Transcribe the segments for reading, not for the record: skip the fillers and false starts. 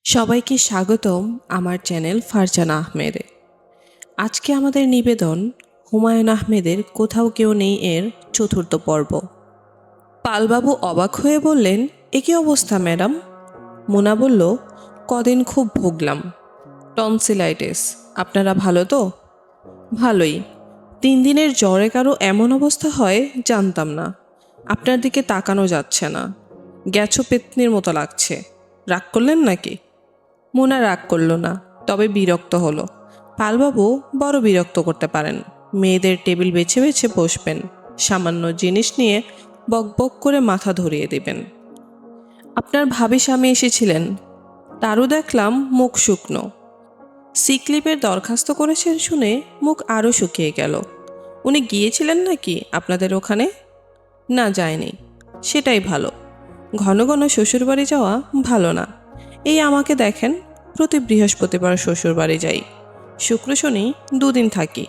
সবাইকে স্বাগতম আমার চ্যানেল ফারজানা আহমেদে। আজকে আমাদের নিবেদন হুমায়ুন আহমেদের কোথাও কেউ নেই এর চতুর্থ পর্ব। পালবাবু অবাক হয়ে বললেন, এ কী অবস্থা ম্যাডাম? মোনা বলল, কদিন খুব ভুগলাম, টনসিলাইটিস। আপনারা ভালো তো? ভালোই। 3 দিনের জ্বরে কারো এমন অবস্থা হয় জানতাম না। আপনার দিকে তাকানো যাচ্ছে না, গ্যাছো পেতনির মতো লাগছে। রাগ করলেন নাকি? মোনা রাগ করল না, তবে বিরক্ত হলো। পালবাবু বড় বিরক্ত করতে পারেন। মেয়েদের টেবিল বেছে বেছে বসবেন, সামান্য জিনিস নিয়ে বকবক করে মাথা ধরিয়ে দিবেন। আপনার ভাবি স্বামী এসেছিলেন, তারও দেখলাম মুখ শুকনো। সিকলিপের দরখাস্ত করেছেন শুনে মুখ আরও শুকিয়ে গেল। উনি গিয়েছিলেন নাকি আপনাদের ওখানে? না, যায়নি। সেটাই ভালো। ঘন ঘন শ্বশুরবাড়ি যাওয়া ভালো না। এই আমাকে দেখেন, প্রতি বৃহস্পতিবার শ্বশুরবাড়ি যাই, শুক্র শনি 2 দিন থাকি।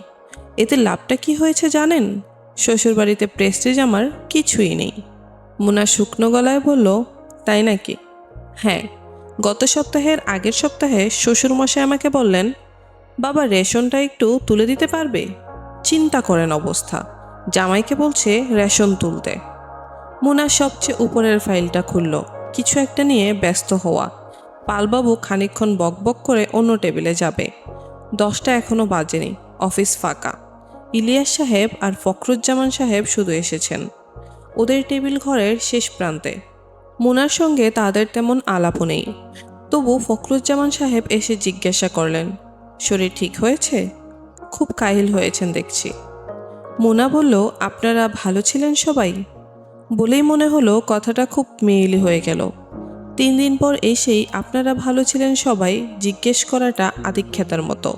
এতে লাভটা কি হয়েছে জানেন? শ্বশুরবাড়িতে প্রেস্টিজ আমার কিছুই নেই। মুনা শুকনো গলায় বলল, তাই নাকি? হ্যাঁ, গত সপ্তাহের আগের সপ্তাহে শ্বশুরমশাই আমাকে বললেন, বাবা রেশনটা একটু তুলে দিতে পারবে? চিন্তা করেন অবস্থা, জামাইকে বলছে রেশন তুলতে। মুনা সবচেয়ে উপরের ফাইলটা খুলল, কিছু একটা নিয়ে ব্যস্ত হওয়া। পালবাবু খানিকক্ষণ বকবক করে অন্য টেবিলে যাবে। 10টা এখনও বাজেনি, অফিস ফাঁকা। ইলিয়াস সাহেব আর ফখরুজ্জামান সাহেব শুধু এসেছেন। ওদের টেবিল ঘরের শেষ প্রান্তে। মুনার সঙ্গে তাদের তেমন আলাপও নেই। তবু ফখরুজ্জামান সাহেব এসে জিজ্ঞাসা করলেন, শরীর ঠিক হয়েছে? খুব কাহিল হয়েছেন দেখছি। মুনা বলল, আপনারা ভালো ছিলেন সবাই? বলেই মনে হলো কথাটা খুব মেয়েলি হয়ে গেল। 3 দিন পর এসেই আপনারা ভালো ছিলেন সবাই জিজ্ঞেস করাটা আদিক্ষেতার মতো।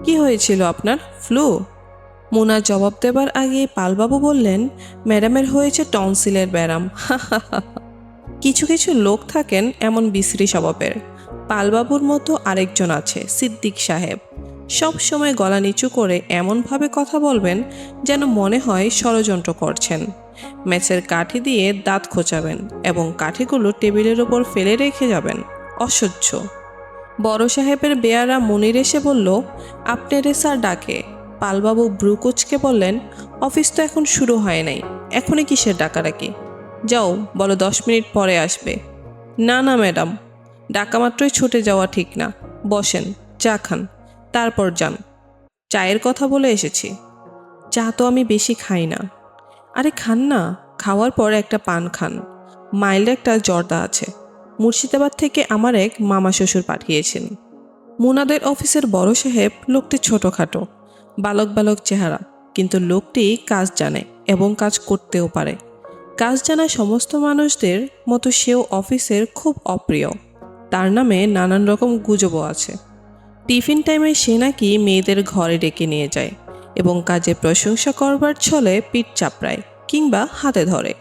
কি হয়েছিল আপনার? ফ্লু? মুনা জবাব দেবার আগে পালবাবু বললেন, ম্যাডামের হয়েছে টনসিলের ব্যারাম। কিছু কিছু লোক থাকেন এমন বিশ্রী স্বভাবের। পালবাবুর মতো আরেকজন আছে, সিদ্দিক সাহেব। সব সময় গলা নিচু করে এমনভাবে কথা বলবেন যেন মনে হয় ষড়যন্ত্র করছেন। ম্যাচের কাঠি দিয়ে দাঁত খোঁচাবেন এবং কাঠিগুলো টেবিলের ওপর ফেলে রেখে যাবেন। অসহ্য। বড় সাহেবের বেয়ারা মনির এসে বলল, আপনারে স্যার ডাকে। পালবাবু ব্রুকুচকে বললেন, অফিস তো এখন শুরু হয় নাই, এখনই কিসের ডাকাডাকি? যাও, বলো 10 মিনিট পরে আসবে। না না ম্যাডাম, ডাকা মাত্রই ছুটে যাওয়া ঠিক না। বসেন, চা খান, তারপর যান। চায়ের কথা বলে এসেছি। চা তো আমি বেশি খাই না। আরে খান না, খাওয়ার পর একটা পান খান। মাইল্ড একটা জর্দা আছে, মুর্শিদাবাদ থেকে আমার এক মামা শ্বশুর পাঠিয়েছেন। মুনাদের অফিসের বড় সাহেব লোকটি ছোটোখাটো, বালক বালক চেহারা, কিন্তু লোকটি কাজ জানে এবং কাজ করতেও পারে। কাজ জানা সমস্ত মানুষদের মতো সেও অফিসের খুব অপ্রিয়। তার নামে নানান রকম গুজবও আছে। টিফিন টাইমে সে নাকি মেয়েদের ঘরে ডেকে নিয়ে যায় এবং কাজে প্রশংসা করবার ছলে পিঠ চাপড়ায় কিংবা হাতে ধরে।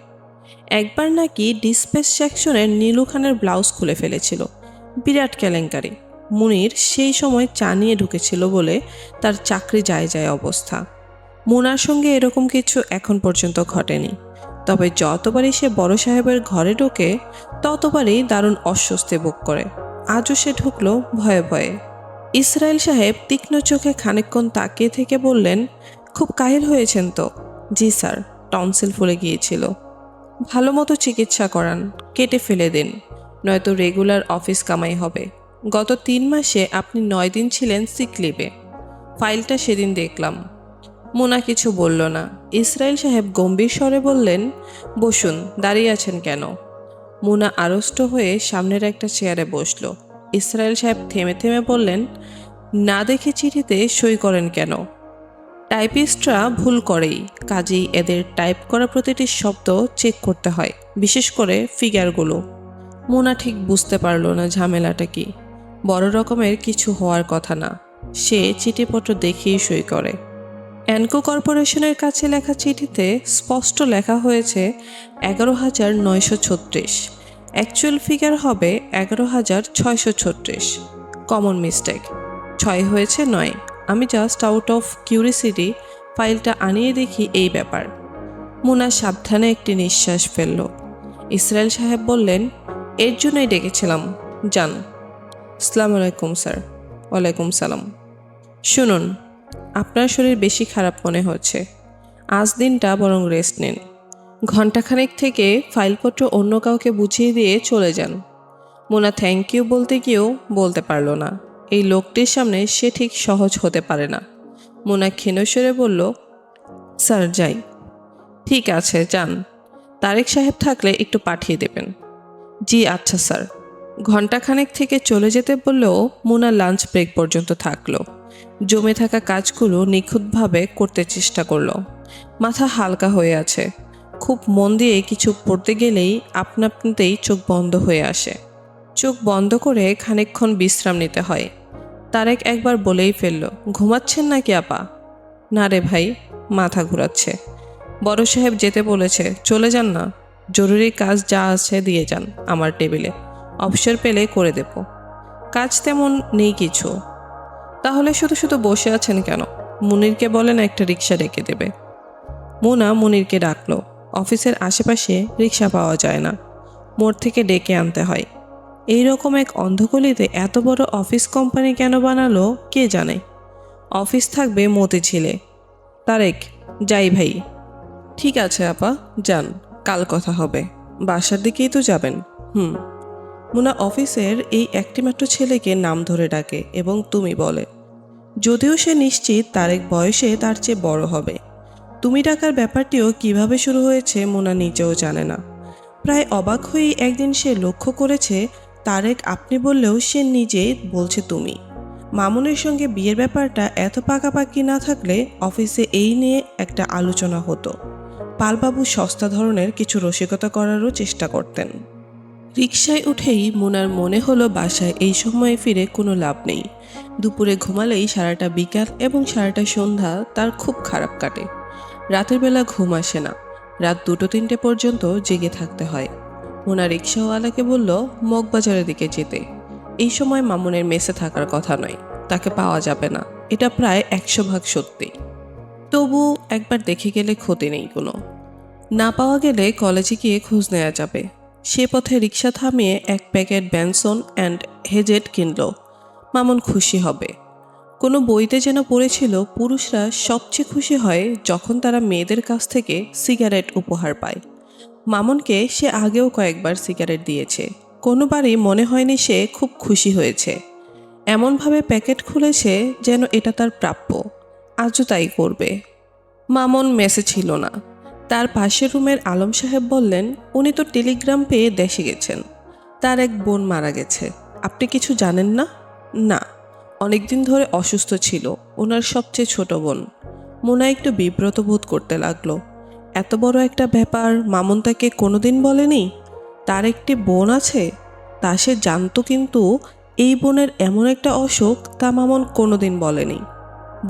একবার নাকি ডিসপ্যাচ সেকশনের নীলু খানের ব্লাউজ খুলে ফেলেছিল। বিরাট কেলেঙ্কারি। মুনির সেই সময় চা নিয়ে ঢুকেছিল বলে তার চাকরি যায় যায় অবস্থা। মুনার সঙ্গে এরকম কিছু এখন পর্যন্ত ঘটেনি, তবে যতবারই সে বড় সাহেবের ঘরে ঢোকে ততবারই দারুণ অস্বস্তি বোধ করে। আজও সে ঢুকলো ভয়ে ভয়ে। ইসরায়েল সাহেব তীক্ষ্ণ চোখে খানিকক্ষণ তাকিয়ে থেকে বললেন, খুব কাহিল হয়েছেন তো? জি স্যার, টনসিল ফুলে গিয়েছিল। ভালো মতো চিকিৎসা করান, কেটে ফেলে দিন, নয়তো রেগুলার অফিস কামাই হবে। গত 3 মাসে আপনি 9 দিন ছিলেন সিক লিভে। ফাইলটা সেদিন দেখলাম। মুনা কিছু বলল না। ইসরায়েল সাহেব গম্ভীর স্বরে বললেন, বসুন, দাঁড়িয়ে আছেন কেন? মুনা আড়ষ্ট হয়ে সামনের একটা চেয়ারে বসল। ইসরায়েল সাহেব থেমে থেমে বললেন, না দেখে চিঠিতে সই করেন কেন? টাইপিস্টরা ভুল করেই, কাজেই এদের টাইপ করা প্রতিটি শব্দ চেক করতে হয়, বিশেষ করে ফিগারগুলো। মুনা ঠিক বুঝতে পারল না ঝামেলাটা কি। বড় রকমের কিছু হওয়ার কথা না। সে চিঠিপত্র দেখেই সই করে। অ্যানকো কর্পোরেশনের কাছে লেখা চিঠিতে স্পষ্ট লেখা হয়েছে 11,936। অ্যাকচুয়াল ফিগার হবে 11,636। কমন মিস্টেক, 6 হয়েছে 9। আমি জাস্ট আউট অফ কিউরিসিটি ফাইলটা আনিয়ে দেখি এই ব্যাপার। মুনা সাবধানে একটি নিঃশ্বাস ফেলল। ইসরায়েল সাহেব বললেন, এর জন্যই ডেকেছিলাম, যান। আসসালামু আলাইকুম স্যার। ওয়ালাইকুম সালাম। শুনুন, আপনার শরীর বেশি খারাপ মনে হচ্ছে। আজ দিনটা বরং রেস্ট নিন। ঘণ্টাখানেক থেকে ফাইলপত্র অন্য কাউকে বুঝিয়ে দিয়ে চলে যান। মোনা থ্যাংক ইউ বলতে গিয়েও বলতে পারল না। এই লোকটির সামনে সে ঠিক সহজ হতে পারে না। মোনা ক্ষীণস্বরে বলল, স্যার যাই। ঠিক আছে, যান। তারেক সাহেব থাকলে একটু পাঠিয়ে দেবেন। জি আচ্ছা স্যার। ঘণ্টাখানেক থেকে চলে যেতে বললেও মোনা লাঞ্চ ব্রেক পর্যন্ত থাকলো। জমে থাকা কাজগুলো নিখুঁতভাবে করতে চেষ্টা করলো। মাথা হালকা হয়ে আছে। খুব মন দিয়ে কিছু পড়তে গেলেই আপনাতেই চোখ বন্ধ হয়ে আসে। চোখ বন্ধ করে খানিকক্ষণ বিশ্রাম নিতে হয়। তারেক একবার বলেই ফেলল, ঘুমাচ্ছেন নাকি আপা? না রে ভাই, মাথা ঘুরাচ্ছে। বড় সাহেব যেতে বলেছে, চলে যান না। জরুরি কাজ যা আছে দিয়ে যান আমার টেবিলে, অবসর পেলে করে দেব। কাজ তেমন নেই কিছু। তাহলে শুধু শুধু বসে আছেন কেন? মুনিরকে বলেন একটা রিক্সা ডেকে দেবে। মোনা মুনিরকে ডাকলো। অফিসের আশেপাশে রিক্সা পাওয়া যায় না, মোড় থেকে ডেকে আনতে হয়। এই রকম এক অন্ধগলিতে এত বড় অফিস কোম্পানি কেন বানালো কে জানে। অফিস থাকবে মতিঝিলে। তারেক, যাই ভাই। ঠিক আছে আপা, যান, কাল কথা হবে। বাসার দিকেই তো যাবেন? মুনা অফিসের এই একটিমাত্র ছেলেকে নাম ধরে ডাকে এবং তুমি বলে। যদিও সে নিশ্চিত তারেক বয়সে তার চেয়ে বড় হবে। তুমি ডাকার ব্যাপারটিও কিভাবে শুরু হয়েছে মোনা নিজেও জানে না। প্রায় অবাক হয়েই একদিন সে লক্ষ্য করেছে তারেক আপনি বললেও সে নিজেই বলছে তুমি। মামুনের সঙ্গে বিয়ের ব্যাপারটা এত পাকাপাকি না থাকলে অফিসে এই নিয়ে একটা আলোচনা হতো। পালবাবু সস্তা ধরনের কিছু রসিকতা করারও চেষ্টা করতেন। রিকশায় উঠেই মোনার মনে হলো বাসায় এই সময়ে ফিরে কোনো লাভ নেই। দুপুরে ঘুমালেই সারাটা বিকাল এবং সারাটা সন্ধ্যা তার খুব খারাপ কাটে। রাতের বেলা ঘুম আসে না। রাত 2-3টে পর্যন্ত জেগে থাকতে হয়। মোনা রিকশাওয়ালাকে বলল মগবাজারের দিকে যেতে। এই সময় মামুনের মেসে থাকার কথা নয়, তাকে পাওয়া যাবে না, এটা প্রায় 100 ভাগ সত্যি। তবু একবার দেখে গেলে ক্ষতি নেই কোনো। না পাওয়া গেলে কলেজে গিয়ে খোঁজ নেওয়া যাবে। সে পথে রিক্সা থামিয়ে এক প্যাকেট ব্যানসন অ্যান্ড হেজেট কিনল। মামুন খুশি হবে। কোনো বইতে যেন পড়েছিল পুরুষরা সবচেয়ে খুশি হয় যখন তারা মেয়েদের কাছ থেকে সিগারেট উপহার পায়। মামুনকে সে আগেও কয়েকবার সিগারেট দিয়েছে, কোনোবারই মনে হয়নি সে খুব খুশি হয়েছে। এমনভাবে প্যাকেট খুলেছে যেন এটা তার প্রাপ্য। আজও তাই করবে। মামুন মেসে ছিল না। তার পাশের রুমের আলম সাহেব বললেন, উনি তো টেলিগ্রাম পেয়ে দেশে গেছেন। তার এক বোন মারা গেছে। আপনি কিছু জানেন না? না, অনেকদিন ধরে অসুস্থ ছিল ওনার সবচেয়ে ছোট বোন। মোনা একটু বিব্রত বোধ করতে লাগলো। এত বড় একটা ব্যাপার মামুন তাকে কোনোদিন বলেনি। তার একটি বোন আছে তা সে জানতো, কিন্তু এই বোনের এমন একটা অসুখ তা মামুন কোনোদিন বলেনি।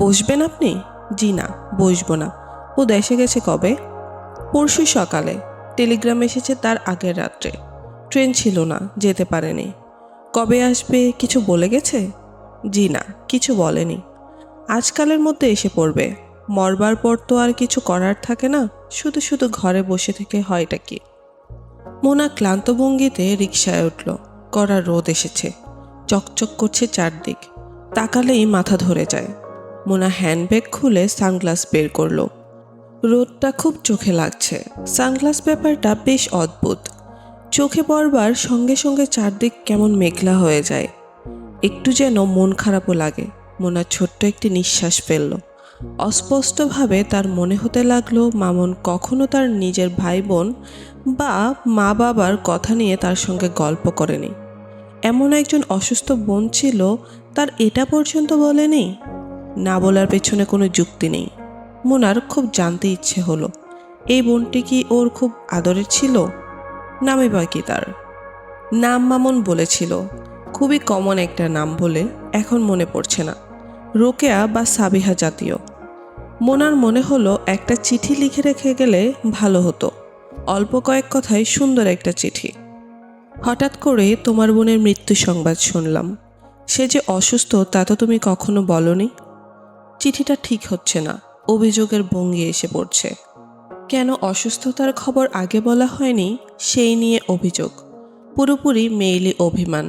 বসবেন আপনি? জি না, বসবো না। ও দেশে গেছে কবে? পরশু সকালে। টেলিগ্রাম এসেছে তার আগের রাত্রে। ট্রেন ছিল না, যেতে পারেনি। কবে আসবে কিছু বলে গেছে? জি না, কিছু বলেনি। আজকালের মধ্যে এসে পড়বে। মরবার পর তো আর কিছু করার থাকে না, শুধু শুধু ঘরে বসে থেকে হয়টা কি। মোনা ক্লান্ত ভঙ্গিতে রিকশায় উঠল। কড়া রোদ এসেছে, চকচক করছে চারদিক। তাকালেই মাথা ধরে যায়। মোনা হ্যান্ডব্যাগ খুলে সানগ্লাস বের করলো। রোদটা খুব চোখে লাগছে। সানগ্লাস ব্যাপারটা বেশ অদ্ভুত। চোখে পড়বার সঙ্গে সঙ্গে চারদিক কেমন মেঘলা হয়ে যায়। একটু যেন মন খারাপও লাগে। মোনা ছোট্ট একটি নিঃশ্বাস ফেলল। অস্পষ্টভাবে তার মনে হতে লাগলো মামুন কখনো তার নিজের ভাই বোন বা মা বাবার কথা নিয়ে তার সঙ্গে গল্প করেনি। এমন একজন অসুস্থ বোন ছিল, তার এটা পর্যন্ত বলেনি। না বলার পেছনে কোনো যুক্তি নেই। মোনার খুব জানতে ইচ্ছে হলো, এই বোনটি কি ওর খুব আদরের ছিল? নামে বা কি তার? নাম মামুন বলেছিল, খুবই কমন একটা নাম বলে এখন মনে পড়ছে না। রোকেয়া বা সাবিহা জাতীয়। মোনার মনে হলো একটা চিঠি লিখে রেখে গেলে ভালো হতো। অল্প কয়েক কথায় সুন্দর একটা চিঠি। হঠাৎ করে তোমার বোনের মৃত্যু সংবাদ শুনলাম। সে যে অসুস্থ তা তো তুমি কখনো বলনি। চিঠিটা ঠিক হচ্ছে না, অভিযোগের ভঙ্গি এসে পড়ছে। কেন অসুস্থতার খবর আগে বলা হয়নি সেই নিয়ে অভিযোগ। পুরোপুরি মেইলি অভিমান।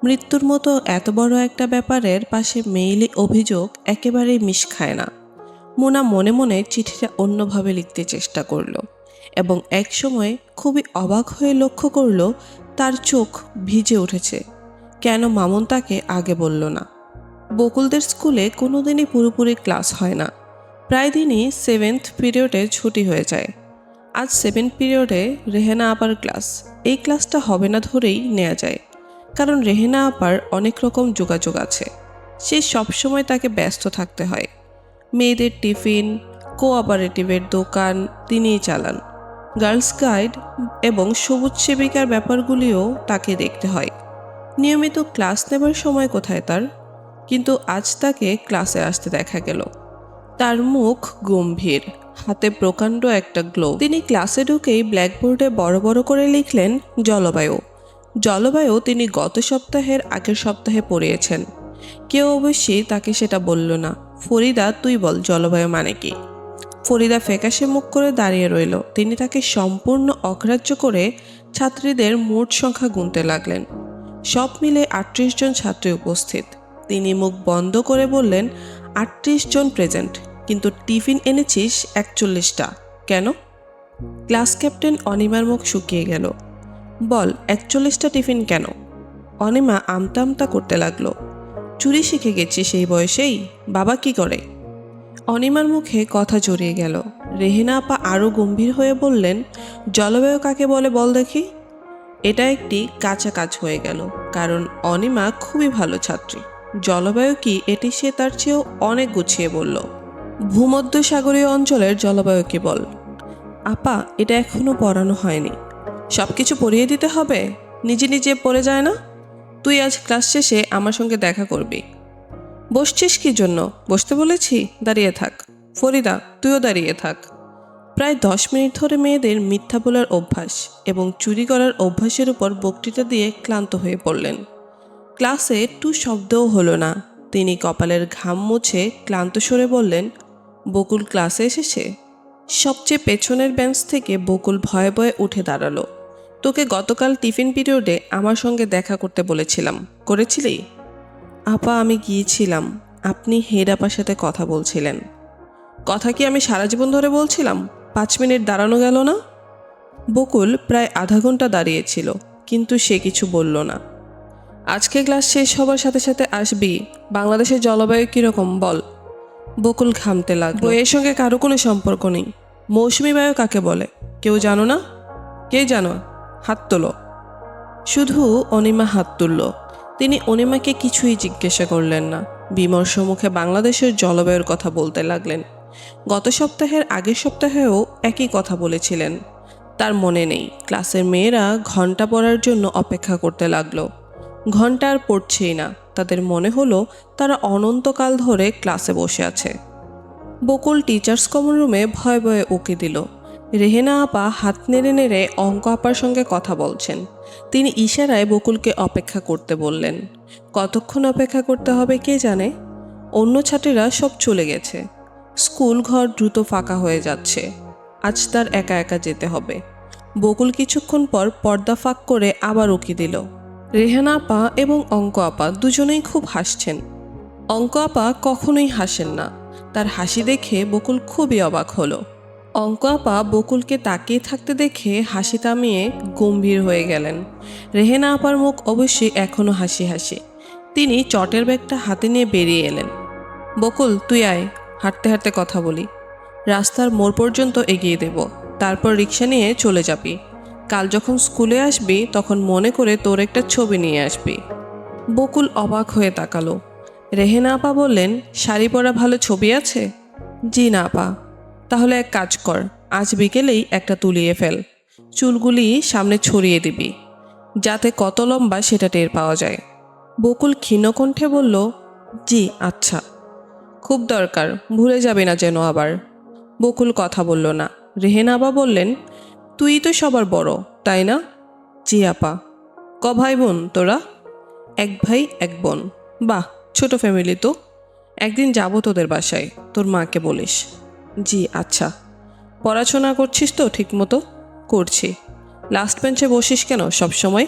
মৃত্যুর মতো এত বড় একটা ব্যাপারের পাশে মেইলি অভিযোগ একেবারেই মিশ খায় না। মোনা মনে মনে চিঠিটা অন্যভাবে লিখতে চেষ্টা করলো এবং একসময় খুবই অবাক হয়ে লক্ষ্য করলো তার চোখ ভিজে উঠেছে। কেন মামুন তাকে আগে বলল না? বকুলদের স্কুলে কোনোদিনই পুরোপুরি ক্লাস হয় না, প্রায় দিনই 7th পিরিয়ডে ছুটি হয়ে যায়। আজ 7th পিরিয়ডে রেহেনা আপার ক্লাস। এই ক্লাসটা হবে না ধরেই নেওয়া যায়, কারণ রেহেনা আপার অনেক রকম যোগাযোগ আছে। সে সবসময় তাকে ব্যস্ত থাকতে হয়। মেয়েদের টিফিন, কোঅপারেটিভের দোকান তিনিই চালান। গার্লস গাইড এবং সবুজ সেবিকার ব্যাপারগুলিও তাকে দেখতে হয়। নিয়মিত ক্লাস নেবার সময় কোথায় তার? কিন্তু আজ তাকে ক্লাসে আসতে দেখা গেল। তার মুখ গম্ভীর, হাতে প্রকাণ্ড একটা গ্লোভ। তিনি ক্লাসে ঢুকেই ব্ল্যাকবোর্ডে বড় বড় করে লিখলেন জলবায়ু। জলবায়ু তিনি গত সপ্তাহের আগের সপ্তাহে পড়িয়েছেন। কেউ অবশ্যই তাকে সেটা বলল না। ফরিদা, তুই বল জলবায়ু মানে কি? ফরিদা ফ্যাকাশে মুখ করে দাঁড়িয়ে রইল। তিনি তাকে সম্পূর্ণ অগ্রাহ্য করে ছাত্রীদের মোট সংখ্যা গুনতে লাগলেন। সব মিলে 38 জন ছাত্রী উপস্থিত। তিনি মুখ বন্ধ করে বললেন, 38 জন প্রেজেন্ট, কিন্তু টিফিন এনেছিস 41টা। কেন? ক্লাস ক্যাপ্টেন অনিমার মুখ শুকিয়ে গেল। বল, 41টা টিফিন কেন? অনিমা আমতা আমতা করতে লাগলো। চুরি শিখে গেছি সেই বয়সেই? বাবা কি করে? অনিমার মুখে কথা জড়িয়ে গেল। রেহেনা আপা আরও গম্ভীর হয়ে বললেন, জলবায়ু কাকে বলে বল দেখি। এটা একটি কাঁচা কাজ হয়ে গেল, কারণ অনিমা খুবই ভালো ছাত্রী। জলবায়ু কি, এটি সে তার চেয়েও অনেক গুছিয়ে বলল। ভূমধ্যসাগরীয় অঞ্চলের জলবায়ু কি বল। আপা, এটা এখনো পড়ানো হয়নি। সব কিছু পড়িয়ে দিতে হবে? নিজে নিজে পড়ে যায় না? তুই আজ ক্লাস শেষে আমার সঙ্গে দেখা করবি। বসছিস কি জন্য? বসতে বলেছি, দাঁড়িয়ে থাক। ফরিদা, তুইও দাঁড়িয়ে থাক। প্রায় 10 মিনিট ধরে মেয়েদের মিথ্যা বলার অভ্যাস এবং চুরি করার অভ্যাসের উপর বক্তৃতা দিয়ে ক্লান্ত হয়ে পড়লেন। ক্লাসে টু শব্দও হলো না। তিনি কপালের ঘাম মুছে ক্লান্ত স্বরে বললেন, বকুল ক্লাসে এসেছে? সবচেয়ে পেছনের বেঞ্চ থেকে বকুল ভয়ে ভয়ে উঠে দাঁড়ালো। তোকে গতকাল টিফিন পিরিয়ডে আমার সঙ্গে দেখা করতে বলেছিলাম, করেছিলি? আপা, আমি গিয়েছিলাম। আপনি হেড আপার সাথে কথা বলছিলেন। কথা কি আমি সারা জীবন ধরে বলছিলাম? 5 মিনিট দাঁড়ানো গেল না? বকুল প্রায় আধা ঘন্টা দাঁড়িয়েছিল, কিন্তু সে কিছু বলল না। আজকে ক্লাস শেষ হবার সাথে সাথে আসবি। বাংলাদেশের জলবায়ু কীরকম বল। বকুল ঘামতে লাগলো। বইয়ের সঙ্গে কারো কোনো সম্পর্ক নেই। মৌসুমি বায়ু কাকে বলে কেউ জানো না? কে জানো? হাত তোলো। শুধু অনিমা হাত তুলল। তিনি অনিমাকে কিছুই জিজ্ঞাসা করলেন না। বিমর্ষ মুখে বাংলাদেশের জলবায়ুর কথা বলতে লাগলেন। গত সপ্তাহের আগের সপ্তাহেও একই কথা বলেছিলেন। তার মনে নেই। ক্লাসের মেয়েরা ঘন্টা পড়ার জন্য অপেক্ষা করতে লাগলো। ঘন্টা আর পড়ছেই না। তাদের মনে হলো তারা অনন্তকাল ধরে ক্লাসে বসে আছে। বকুল টিচার্স কমন রুমে ভয়ে ভয়ে উকি দিল। রেহেনা আপা হাত নেড়ে নেড়ে অঙ্ক আপার সঙ্গে কথা বলছেন। তিনি ইশারায় বকুলকে অপেক্ষা করতে বললেন। কতক্ষণ অপেক্ষা করতে হবে কে জানে। অন্য ছাত্রীরা সব চলে গেছে। স্কুল ঘর দ্রুত ফাঁকা হয়ে যাচ্ছে। আজ তার একা একা যেতে হবে। বকুল কিছুক্ষণ পর পর্দা ফাঁক করে আবার উকি দিল। রেহানা আপা এবং অঙ্ক আপা দুজনেই খুব হাসছেন। অঙ্ক আপা কখনোই হাসেন না। তার হাসি দেখে বকুল খুবই অবাক হলো। অঙ্ক আপা বকুলকে তাকিয়ে থাকতে দেখে হাসি থামিয়ে গম্ভীর হয়ে গেলেন। রেহেনা আপার মুখ অবশ্যই এখনও হাসি হাসি। তিনি চটের ব্যাগটা হাতে নিয়ে বেরিয়ে এলেন। বকুল, তুই আয়, হাঁটতে হাঁটতে কথা বলি। রাস্তার মোড় পর্যন্ত এগিয়ে দেব, তারপর রিক্সা নিয়ে চলে যাবি। কাল যখন স্কুলে আসবি তখন মনে করে তোর একটা ছবি নিয়ে আসবি। বকুল অবাক হয়ে তাকালো। রেহেনা আপা বললেন, শাড়ি পরা ভালো ছবি আছে? জি না আপা। তাহলে এক কাজ কর, আজ বিকেলেই একটা তুলিয়ে ফেল। চুলগুলি সামনে ছড়িয়ে দিবি, যাতে কত লম্বা সেটা টের পাওয়া যায়। বকুল ক্ষীণকণ্ঠে বলল, জি আচ্ছা। খুব দরকার, ভুলে যাবে না যেন আবার। বকুল কথা বলল না। রেহেনা আপা বললেন, তুই তো সবার বড়, তাই না? জি আপা। ক ভাই বোন তোরা? এক ভাই এক বোন। বাহ, ছোট ফ্যামিলি তো। একদিন যাব তোদের বাসায়, তোর মাকে বলিস। জি আচ্ছা। পড়াশোনা করছিস তো ঠিক মতো? করছি। লাস্ট বেঞ্চে বসিস কেন সব সময়?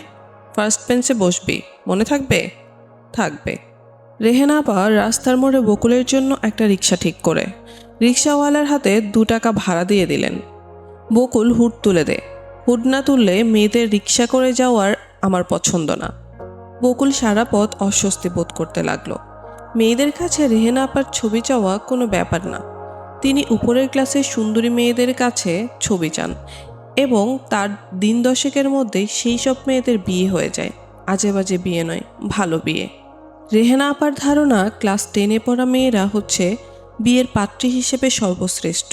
ফার্স্ট বেঞ্চে বসবি, মনে থাকবে? থাকবে। রেহেনা আপা রাস্তার মোড়ে বকুলের জন্য একটা রিক্সা ঠিক করে রিক্সাওয়ালার হাতে 2 টাকা ভাড়া দিয়ে দিলেন। বকুল হুড তুলে দে, হুড না তুললে মেয়েদের রিক্সা করে যাওয়ার আমার পছন্দ না। বকুল সারা পথ অস্বস্তি বোধ করতে লাগলো। মেয়েদের কাছে রেহেনা আপার ছবি চাওয়া কোনো ব্যাপার না। তিনি উপরের ক্লাসের সুন্দরী মেয়েদের কাছে ছবি চান এবং তার দিন দশেকের মধ্যেই সেই সব মেয়েদের বিয়ে হয়ে যায়। আজে বাজে বিয়ে নয়, ভালো বিয়ে। রেহেনা আপার ধারণা ক্লাস 10-এ পড়া মেয়েরা হচ্ছে বিয়ের পাত্রী হিসেবে সর্বশ্রেষ্ঠ।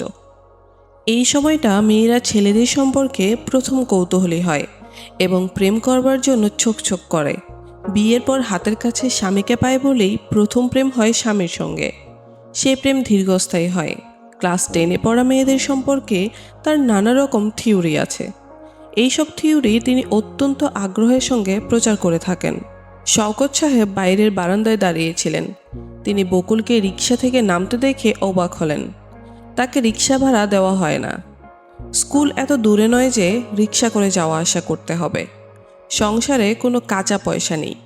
এই সময়টা মেয়েরা ছেলেদের সম্পর্কে প্রথম কৌতূহলী হয় এবং প্রেম করবার জন্য ছোক ছোক করে। বিয়ের পর হাতের কাছে স্বামীকে পায় বলেই প্রথম প্রেম হয় স্বামীর সঙ্গে। সে প্রেম দীর্ঘস্থায়ী হয়। ক্লাস 10-এ পড়া মেয়েদের সম্পর্কে তার নানা রকম থিওরি আছে। এইসব থিওরি তিনি অত্যন্ত আগ্রহের সঙ্গে প্রচার করে থাকেন। শওকত সাহেব বাইরের বারান্দায় দাঁড়িয়েছিলেন। তিনি বকুলকে রিক্সা থেকে নামতে দেখে অবাক হলেন। তাকে রিক্সা ভাড়া দেওয়া হয় না। স্কুল এত দূরে নয় যে রিক্সা করে যাওয়া আসা করতে হবে। সংসারে কোনো কাঁচা পয়সা নেই।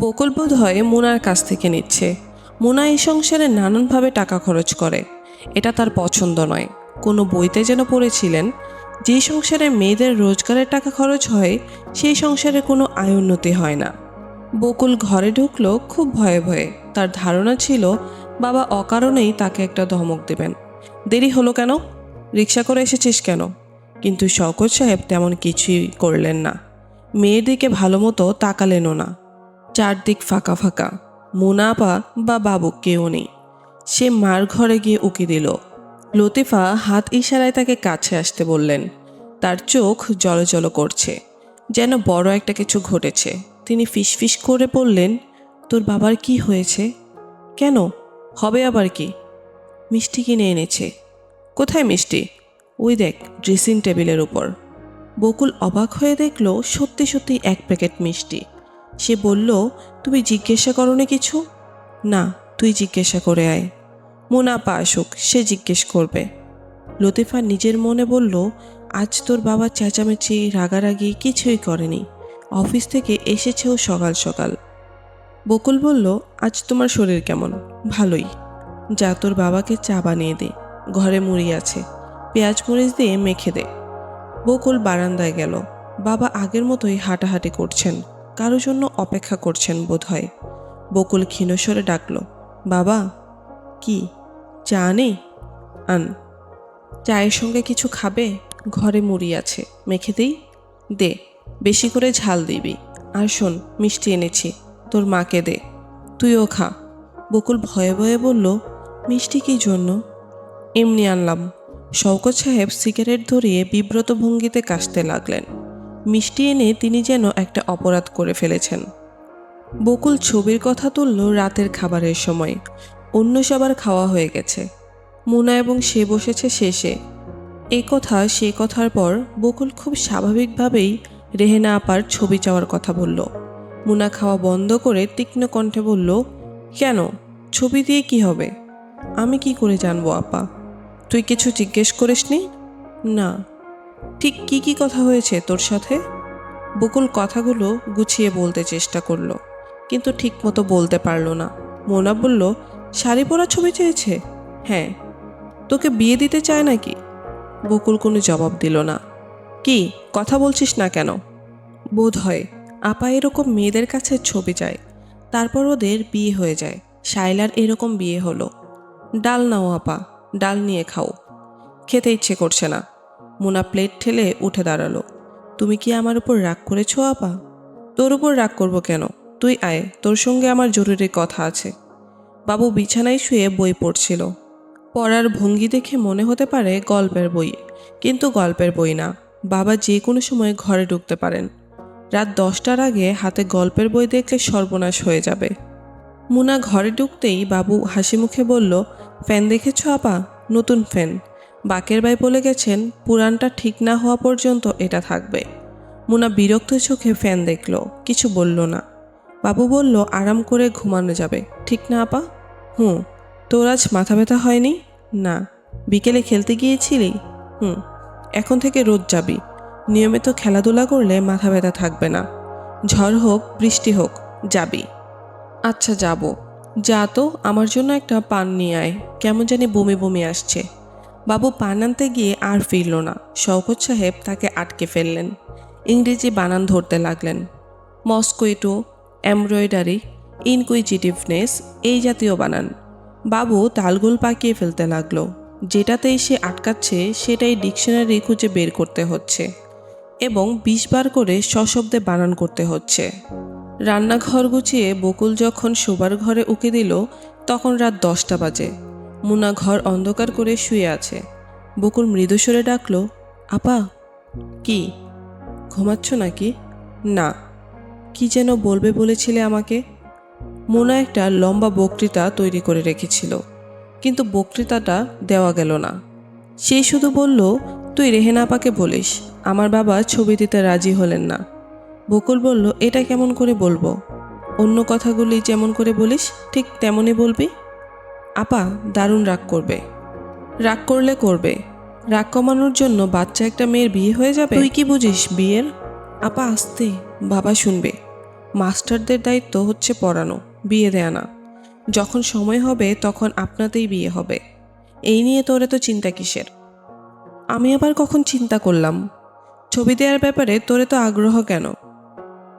বকুল বোধ হয় মুনার কাছ থেকে নিচ্ছে। মুনা এই সংসারে নানানভাবে টাকা খরচ করে, এটা তার পছন্দ নয়। কোনো বইতে যেন পড়েছিলেন, যেই সংসারে মেয়েদের রোজগারের টাকা খরচ হয় সেই সংসারে কোনো আয় উন্নতি হয় না। বকুল ঘরে ঢুকলো খুব ভয়ে ভয়ে। তার ধারণা ছিল বাবা অকারণেই তাকে একটা ধমক দেবেন। দেরি হলো কেন? রিক্সা করে এসেছিস কেন? কিন্তু শওকত সাহেব তেমন কিছুই করলেন না। মেয়ের দিকে ভালো মতো তাকালেনও না। চারদিক ফাঁকা ফাঁকা। মুনা আপা বা বাবু কেউ নেই। সে মার ঘরে গিয়ে উকি দিল। লতিফা হাত ইশারায় তাকে কাছে আসতে বললেন। তার চোখ জলজল করছে, যেন বড় একটা কিছু ঘটেছে। তিনি ফিসফিস করে বললেন, তোর বাবার কি হয়েছে? কেন হবে আবার কি? মিষ্টি কিনে এনেছে। কোথায় মিষ্টি? ওই দেখ, ড্রেসিং টেবিলের উপর। বকুল অবাক হয়ে দেখল সত্যি সত্যি 1 প্যাকেট মিষ্টি। সে বলল, তুমি জিজ্ঞাসা করোনি কিছু? না, তুই জিজ্ঞাসা করে আয়। মুনাপা আসুক, সে জিজ্ঞেস করবে। লতিফা নিজের মনে বলল, আজ তোর বাবা চেঁচামেচি রাগারাগি কিছুই করেনি। অফিস থেকে এসেছেও সকাল সকাল। বকুল বলল, আজ তোমার শরীর কেমন? ভালোই। যা তোর বাবাকে চা বানিয়ে দে, ঘরে মুড়ি আছে, পেঁয়াজ মরিচ দিয়ে মেখে দে। বকুল বারান্দায় গেল। বাবা আগের মতোই হাঁটাহাঁটি করছেন, কারোর জন্য অপেক্ষা করছেন বোধহয়। বকুল ক্ষীণস্বরে ডাকল, বাবা। কি? চা নেই? আন। চায়ের সঙ্গে কিছু খাবে? ঘরে মুড়ি আছে, মেখে দেই? দে, বেশি করে ঝাল দিবি। আর শোন, মিষ্টি এনেছি, তোর মাকে দে, তুইও খা। বকুল ভয়ে ভয়ে বলল, মিষ্টি কী জন্য? এমনি আনলাম। শওকত সাহেব সিগারেট ধরিয়ে বিব্রত ভঙ্গিতে কাশতে লাগলেন। মিষ্টি এনে তিনি যেন একটা অপরাধ করে ফেলেছেন। বকুল ছবির কথা তুলল রাতের খাবারের সময়। অন্য সবার খাওয়া হয়ে গেছে। মুনা এবং সে বসেছে শেষে। এই কথা সে কথার পর বকুল খুব স্বাভাবিকভাবেই রেহেনা আপার ছবি চাওয়ার কথা বলল। মুনা খাওয়া বন্ধ করে তীক্ষ্ণ কণ্ঠে বলল, কেন? ছবি দিয়ে কি হবে? আমি কি করে জানবো আপা? তুই কিছু জিজ্ঞেস করিসনি? না। ঠিক কি কি কথা হয়েছে তোর সাথে? বকুল কথাগুলো গুছিয়ে বলতে চেষ্টা করলো, কিন্তু ঠিক মতো বলতে পারল না। মোনা বলল, শাড়ি পরা ছবি চেয়েছে? হ্যাঁ। তোকে বিয়ে দিতে চায় নাকি? বকুল কোনো জবাব দিল না। কি কথা বলছিস না কেন? বোধ হয় আপা এরকম মেয়েদের কাছে ছবি চায়, তারপর ওদের বিয়ে হয়ে যায়। শাইলার এরকম বিয়ে হলো। ডাল নাও আপা, ডাল নিয়ে খাও। খেতে ইচ্ছে করছে না। মোনা প্লেট ঠেলে উঠে দাঁড়ালো। তুমি কি আমার উপর রাগ করেছো আপা? তোর উপর রাগ করবো কেন? তুই আয়, তোর সঙ্গে আমার জরুরি কথা আছে। বাবু বিছানায় শুয়ে বই পড়ছিল। পড়ার ভঙ্গি দেখে মনে হতে পারে গল্পের বই, কিন্তু গল্পের বই না। বাবা যে কোনো সময় ঘরে ঢুকতে পারেন। রাত 10টার আগে হাতে গল্পের বই দেখলে সর্বনাশ হয়ে যাবে। মুনা ঘরে ঢুকতেই বাবু হাসি মুখে বলল, ফ্যান দেখেছো আপা? নতুন ফ্যান। বাকের ভাই বলে গেছেন পুরানটা ঠিক না হওয়া পর্যন্ত এটা থাকবে। মুনা বিরক্ত চোখে ফ্যান দেখল, কিছু বলল না। বাবু বলল, আরাম করে ঘুমানো যাবে, ঠিক না আপা? হুম। তোর আজ মাথা ব্যথা হয়নি? না। বিকেলে খেলতে গিয়েছিলি? এখন থেকে রোজ যাবি। নিয়মিত খেলাধুলা করলে মাথা ব্যথা থাকবে না। ঝড় হোক বৃষ্টি হোক যাবি। আচ্ছা যাব। যা তো, আমার জন্য একটা পান নিয়ে আয়, কেমন জানি বমি বমি আসছে। বাবু পান আনতে গিয়ে আর ফিরল না। শওকত সাহেব তাকে আটকে ফেললেন। ইংরেজি বানান ধরতে লাগলেন। মস্কুইটো, এমব্রয়ডারি, ইনকুইজিটিভনেস, এই জাতীয় বানান। বাবু তালগোল পাকিয়ে ফেলতে লাগলো। যেটাতেই সে আটকাচ্ছে সেটাই ডিকশনারি খুঁজে বের করতে হচ্ছে এবং 20 বার করে সশব্দে বানান করতে হচ্ছে। রান্নাঘর গুছিয়ে বকুল যখন শোবার ঘরে উকি দিল তখন রাত 10টা বাজে। মুনা ঘর অন্ধকার করে শুয়ে আছে। বকুল মৃদুস্বরে ডাকলো, আপা। কি? ঘুমাচ্ছ নাকি? না। কি যেন বলবে বলেছিলে আমাকে? মুনা একটা লম্বা বক্তৃতা তৈরি করে রেখেছিল, কিন্তু বক্তৃতাটা দেওয়া গেল না। সে শুধু বলল, তুই রেহেনা আপাকে বলিস আমার বাবা ছবি দিতে রাজি হলেন না। বকুল বলল, এটা কেমন করে বলবো? অন্য কথাগুলি যেমন করে বলিস ঠিক তেমনই বলবি। আপা দারুণ রাগ করবে। রাগ করলে করবে। রাগ কমানোর জন্য বাচ্চা একটা মেয়ের বিয়ে হয়ে যাবে? তুই কি বুঝিস বিয়ের? আপা আস্তে, বাবা শুনবে। মাস্টারদের দায়িত্ব হচ্ছে পড়ানো, বিয়ে দেয়া না। যখন সময় হবে তখন আপনাতেই বিয়ে হবে। এই নিয়ে তোর এত চিন্তা কিসের? আমি আবার কখন চিন্তা করলাম? ছবি দেওয়ার ব্যাপারে তোর এত আগ্রহ কেন?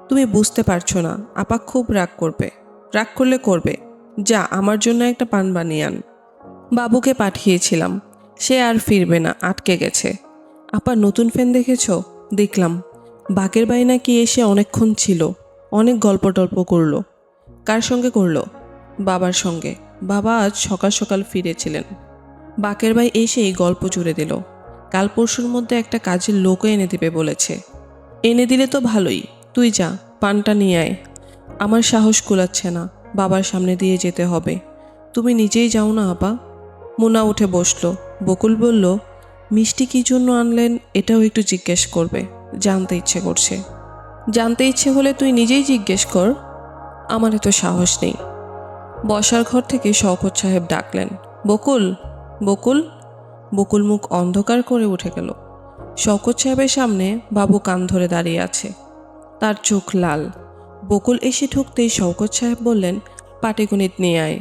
তুমি বুঝতে পারছো না, আপা খুব রাগ করবে। রাগ করলে করবে। যা আমার জন্য একটা পান বানিয়ে আন। বাবুকে পাঠিয়েছিলাম, সে আর ফিরবে না, আটকে গেছে। আপা নতুন ফ্যান দেখেছ? দেখলাম। বাকের বাই নাকি এসে অনেকক্ষণ ছিল, অনেক গল্প টল্প করলো। কার সঙ্গে করলো? বাবার সঙ্গে। বাবা আজ সকাল সকাল ফিরেছিলেন। বাকের বাই এসেই গল্প জুড়ে দিল। কাল পরশুর মধ্যে একটা কাজের লোকও এনে দিবে বলেছে। এনে দিলে তো ভালোই। তুই যা, পানটা নিয়ে আয়। আমার সাহস কুলাচ্ছে না, বাবার সামনে দিয়ে যেতে হবে। তুমি নিজেই যাও না আপা। মুনা উঠে বসলো। বকুল বলল, মিষ্টি কী জন্য আনলেন এটাও একটু জিজ্ঞেস করবে, জানতে ইচ্ছে করছে। জানতে ইচ্ছে হলে তুই নিজেই জিজ্ঞেস কর। আমার এত সাহস নেই। বসার ঘর থেকে শওকত সাহেব ডাকলেন, বকুল, বকুল। বকুল মুখ অন্ধকার করে উঠে গেল। শওকত সাহেবের সামনে বাবু কান ধরে দাঁড়িয়ে আছে, তার চোখ লাল। বকুল এসে ঢুকতেই শওকত সাহেব বললেন, পাটিগণিত নিয়ে আয়।